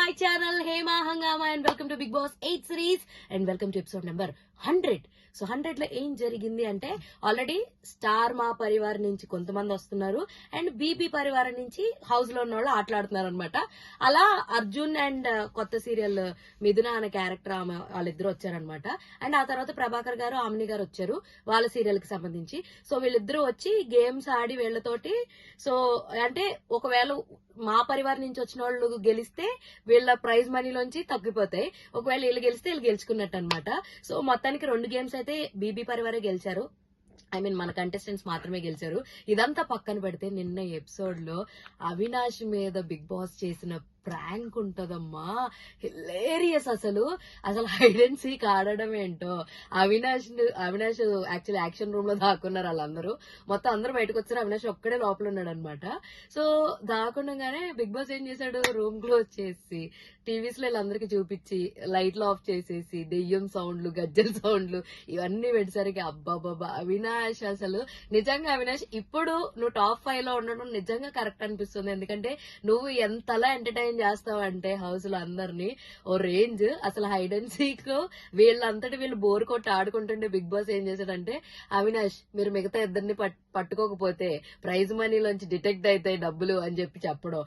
my channel Hema Hangama and welcome to Big Boss 8 series and welcome to episode number 100. So 100 లో ఏం జరిగింది అంటే already star మా పరివారం నుంచి కొంతమంది వస్తున్నారు అండ్ బీబీ పరివారం నుంచి హౌస్ లో ఉన్న వాళ్ళు ఆటలాడుతున్నారు అనమాట. అలా అర్జున్ అండ్ కొత్త సీరియల్ మిథున అనే క్యారెక్టర్ ఆమె వాళ్ళిద్దరు వచ్చారనమాట. అండ్ ఆ తర్వాత ప్రభాకర్ గారు ఆమ్ని గారు వచ్చారు వాళ్ళ సీరియల్ కి సంబంధించి. సో వీళ్ళిద్దరూ వచ్చి గేమ్స్ ఆడి వీళ్ళతోటి సో అంటే ఒకవేళ మా పరివారం నుంచి వచ్చిన వాళ్ళు గెలిస్తే వీళ్ళ ప్రైజ్ మనీలోంచి తగ్గిపోతాయి, ఒకవేళ వీళ్ళు గెలిస్తే వీళ్ళు గెలుచుకున్నట్టు అనమాట. సో మొత్తానికి 2 గేమ్స్ అయితే బీబీ పరివారే గెలిచారు. ఐ మీన్ మన కంటెస్టెంట్స్ మాత్రమే గెలిచారు. ఇదంతా పక్కన పెడితే నిన్న ఎపిసోడ్ లో అవినాష్ మీద బిగ్ బాస్ చేసిన ప్రాంక్ ఉంటదమ్మా, హిలేరియస్. అసలు హైడ్ అండ్ సీక్ ఆడడం ఏంటో. అవినాష్ యాక్చువల్లీ యాక్షన్ రూమ్ లో దాక్కున్నారు వాళ్ళందరూ. మొత్తం అందరూ బయటకు వచ్చారు, అవినాష్ ఒక్కడే లోపల ఉన్నాడు అనమాట. సో దాకుండగానే బిగ్ బాస్ ఏం చేశాడు, రూమ్ క్లోజ్ చేసి టీవీస్ లో వీళ్ళందరికీ చూపించి లైట్లు ఆఫ్ చేసేసి దెయ్యం సౌండ్లు గజ్జల సౌండ్లు ఇవన్నీ పెట్టేసరికి అబ్బాబాబా అవినాష్ అసలు నిజంగా అవినాష్ ఇప్పుడు నువ్వు టాప్ 5 లో ఉండడం నిజంగా కరెక్ట్ అనిపిస్తుంది. ఎందుకంటే నువ్వు ఎంతలా ఎంటర్టైన్ చేస్తావంటే హౌస్ లో అందరినీ ఓ రేంజ్. అసలు హైడ్ అండ్ సీక్ వీళ్ళంతటి వీళ్ళు బోర్ కొట్టి ఆడుకుంటుంటే బిగ్ బాస్ ఏం చేశాడంటే, అవినాష్ మీరు మిగతా ఇద్దరిని పట్టుకోకపోతే ప్రైజ్ మనీలోంచి డిటెక్ట్ అవుతాయి డబ్బులు అని చెప్పి చెప్పడం,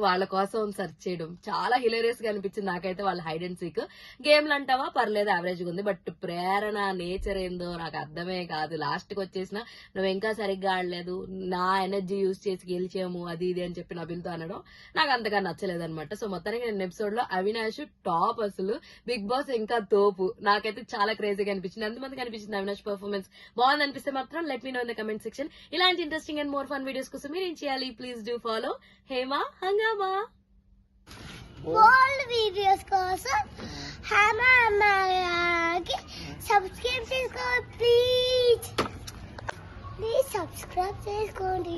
వాళ్ళ కోసం సెర్చ్ చేయడం చాలా హిలేరియస్ గా అనిపించింది నాకైతే. వాళ్ళ హైడ్ అండ్ సీక్ గేమ్లు అంటావా పర్లేదు యావరేజ్ గా ఉంది, బట్ ప్రేరణ నేచర్ ఏందో నాకు అర్థమే కాదు. లాస్ట్ కి వచ్చేసిన నువ్వు ఇంకా సరిగ్గా ఆడలేదు, నా ఎనర్జీ యూజ్ చేసి గెలిచాము అది ఇది అని చెప్పి నబిల్తో అనడం నాకు అంతగా నచ్చలేదు అనమాట. సో మొత్తానికి నేను ఎపిసోడ్ లో అవినాష్ టాప్, అసలు బిగ్ బాస్ ఇంకా తోపు. నాకైతే చాలా క్రేజీగా అనిపించింది. ఎంతమందికి అనిపించింది అవినాష్ పర్ఫార్మెన్స్ బాగుంది అనిపిస్తే మాత్రం let me know in the comment section. ఇలాంటి interesting and more fun videos కోసం మీరు ఏం చేయాలి, ప్లీజ్ డూ ఫాలో హేమా హంగామా. ఓల్డ్ వీడియోస్ కోసం హేమా హంగామాకి సబ్స్క్రైబ్ చేసుకోండి ప్లీజ్ సబ్స్క్రైబ్ చేసుకోండి.